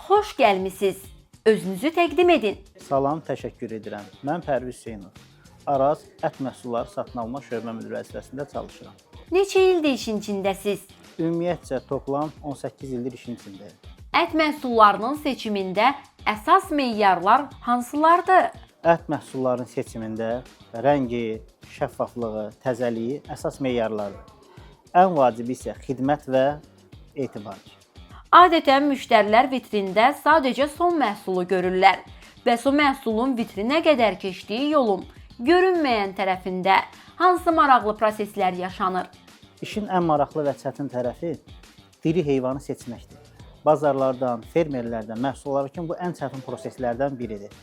xoş gəlmisiniz. Özünüzü təqdim edin. Salam, təşəkkür edirəm. Mən Pərviz Hüseynov. Araz ət məhsulları satın alma şöbə müdiri vəzifəsində çalışıram. Neçə ildir işin içindəsiz? Ümumiyyətcə toplam 18 ildir işin içindəyim. Ət məhsullarının seçimində əsas meyarlar hansılardır? Ət məhsullarının seçimində rəngi, şəffaflığı, təzəliyi əsas meyarlardır. Ən vacibi isə xidmət və etibardır. Adətən müştərilər vitrində sadəcə son məhsulu görürlər. Bəs o məhsulun vitrinə qədər keçdiyi yolun görünməyən tərəfində hansı maraqlı proseslər yaşanır? İşin ən maraqlı və çətin tərəfi diri heyvanı seçməkdir. Bazarlardan, fermerlərdən məhsul alarkən bu ən çətin proseslərdən biridir.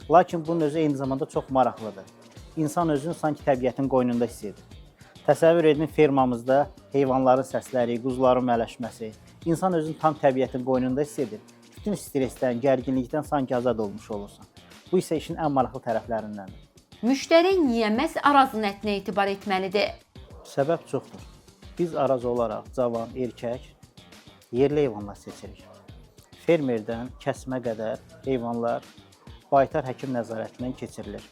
Lakin bunun özü eyni zamanda çox maraqlıdır. İnsan özünü sanki təbiətin qoynunda hiss edir. Təsəvvür edin, fermamızda heyvanların səsləri, quzuların mələşməsi, insan özünü tam təbiətin qoynunda hiss edir. Bütün stressdən, gərginlikdən sanki azad olmuş olursan. Bu isə işin ən maraqlı tərəflərindəndir. Müştəri niyə məhz Arazın ətinə etibar etməlidir? Səbəb çoxdur. Biz Araz olaraq cavan, erkək, yerli heyvanlar seçirik. Fermerdən kəsmə qədər heyvanlar baytar həkim nəzarətindən keçirilir.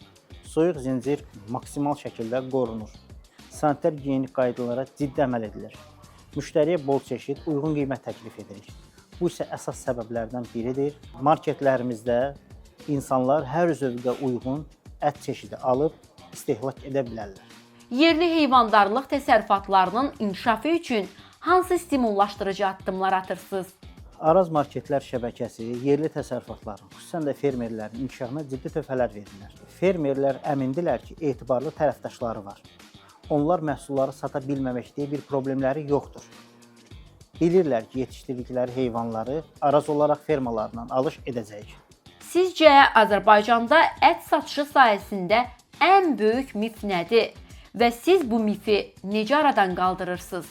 Soyuq zincir maksimal şəkildə qorunur. Sanitar gigiyenik qaydalara ciddi əməl edilir. Müştəriyə bol çeşid, uyğun qiymət təklif edirik. Bu isə əsas səbəblərdən biridir. Marketlərimizdə insanlar hər zövqə uyğun ət çeşidi alıb istehlak edə bilərlər. Yerli heyvandarlıq təsərrüfatlarının inkişafı üçün hansı stimullaşdırıcı addımlar atırsınız? Araz marketlər şəbəkəsi yerli təsərrüfatların, xüsusən də fermerlərin inkişafına ciddi töhfələr verirlər. Fermerlər əmindirlər ki, etibarlı tərəfdaşları var. Onlar məhsulları sata bilməməkdə bir problemləri yoxdur. Bilirlər ki, yetişdirdikləri heyvanları Araz olaraq fermalarından alış edəcəyik. Sizcə Azərbaycanda ət satışı sahəsində ən böyük mif nədir və siz bu mifi necə aradan qaldırırsınız?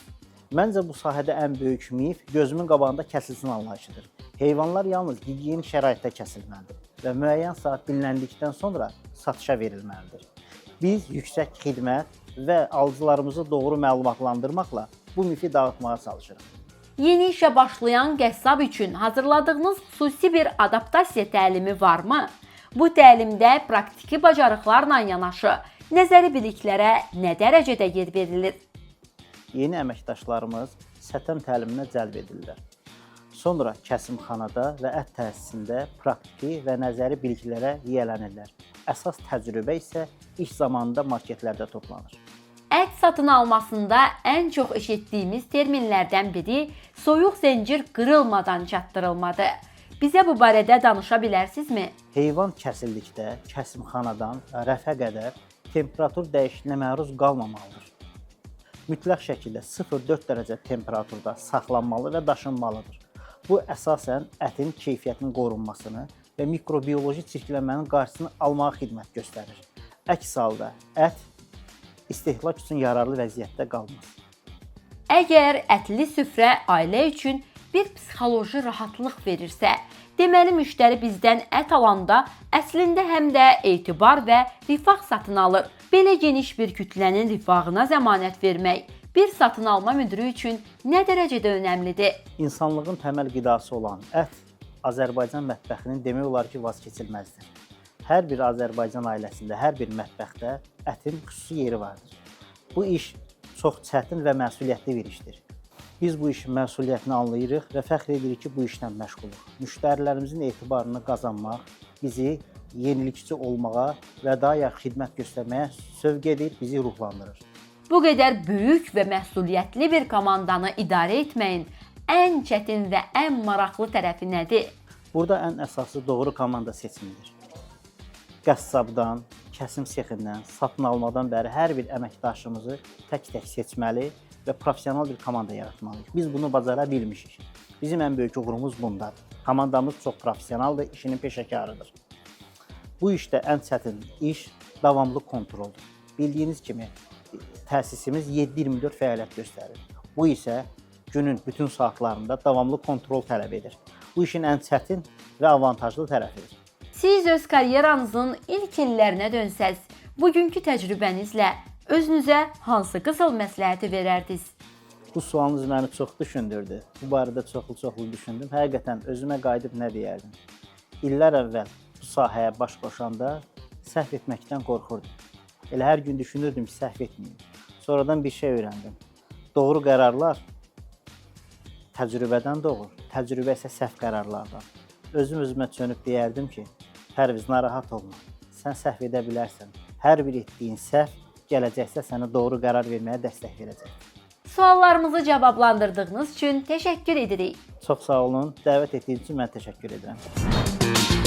Məncə bu sahədə ən böyük mif gözümün qabağında kəsilsin anlayışıdır. Heyvanlar yalnız gigiyenik şəraitdə kəsilməlidir və müəyyən saat dinləndikdən sonra satışa verilməlidir. Biz yüksək xidmət və alıcılarımızı doğru məlumatlandırmaqla bu mifi dağıtmağa çalışırıq. Yeni işə başlayan qəssab üçün hazırladığınız xüsusi bir adaptasiya təlimi varmı? Bu təlimdə praktiki bacarıqlarla yanaşı nəzəri biliklərə nə dərəcədə yer verilir? Yeni əməkdaşlarımız sətəm təliminə cəlb edilirlər. Sonra kəsimxanada və ət təsisində praktiki və nəzəri biliklərə yiyələnirlər. Əsas təcrübə isə iş zamanında marketlərdə toplanır. Ət satın almasında ən çox eşitdiyimiz terminlərdən biri soyuq zəncir qırılmadan çatdırılmadır. Bizə bu barədə danışa bilərsinizmi? Heyvan kəsildikdə kəsimxanadan rəfə qədər temperatur dəyişiklinə məruz qalmamalıdır. Mütləq şəkildə 0-4 dərəcə temperaturda saxlanmalı və daşınmalıdır. Bu əsasən ətin keyfiyyətinin qorunmasını və mikrobioloji çirklənmənin qarşısını almağa xidmət göstərir. Əks halda ət istehlak üçün yararlı vəziyyətdə qalmaz. Əgər ətli süfrə ailə üçün bir psixoloji rahatlıq verirsə, deməli müştəri bizdən ət alanda əslində həm də etibar və rifah satın alır. Belə geniş bir kütlənin rifahına zəmanət vermək bir satın alma müdiri üçün nə dərəcədə önəmlidir? İnsanlığın təməl qidası olan ət Azərbaycan mətbəxinin demək olar ki, vazkeçilməzdir. Hər bir Azərbaycan ailəsində, hər bir mətbəxdə ətin xüsusi yeri vardır. Bu iş çox çətin və məsuliyyətli bir işdir. Biz bu işin məsuliyyətini anlayırıq və fəxr edirik ki, bu işlə məşğuluq. Müştərilərimizin etibarını qazanmaq bizi yenilikçi olmağa və daha yaxşı xidmət göstərməyə sövq edir, bizi ruhlandırır. Bu qədər böyük və məsuliyyətli bir komandanı idarə etməyin ən çətin və ən maraqlı tərəfi nədir? Burada ən əsası doğru komanda seçimidir. Qəssabdan, kəsim sexindən, satın almadan bəri hər bir əməkdaşımızı tək-tək seçməli və professional bir komanda yaratmalıyıq. Biz bunu bacara bilmişik. Bizim ən böyük uğurumuz bundadır. Komandamız çox professionaldır, işinin peşəkarıdır. Bu işdə ən çətin iş davamlı kontroldur. Bildiyiniz kimi təsisimiz 7/24 fəaliyyət göstərir. Bu isə günün bütün saatlarında davamlı kontrol tələb edir. Bu işin ən çətin və avantajlı tərəfidir. Siz öz karyeranızın ilk illərinə dönsəz, bugünkü təcrübənizlə özünüzə hansı qızıl məsləhəti verərdiniz? Bu sualınız məni çox düşündürdü. Bu barədə çoxlu düşündüm. Həqiqətən özümə qayıdıb nə deyərdim? İllər əvvəl bu sahəyə baş qoşanda səhv etməkdən qorxurdum. Elə hər gün düşünürdüm ki, səhv etməyim. Sonradan bir şey öyrəndim. Doğru qərarlar təcrübədən doğur, təcrübə isə səhv qərarlardan. Özümə çönüb deyərdim ki, Pərviz, narahat olma, sən səhv edə bilərsən. Hər bir etdiyin səhv gələcəksə sənə doğru qərar verməyə dəstək verəcək. Suallarımızı cavablandırdığınız üçün təşəkkür edirik. Çox sağ olun, dəvət etdiyiniz üçün mən təşəkkür edirəm.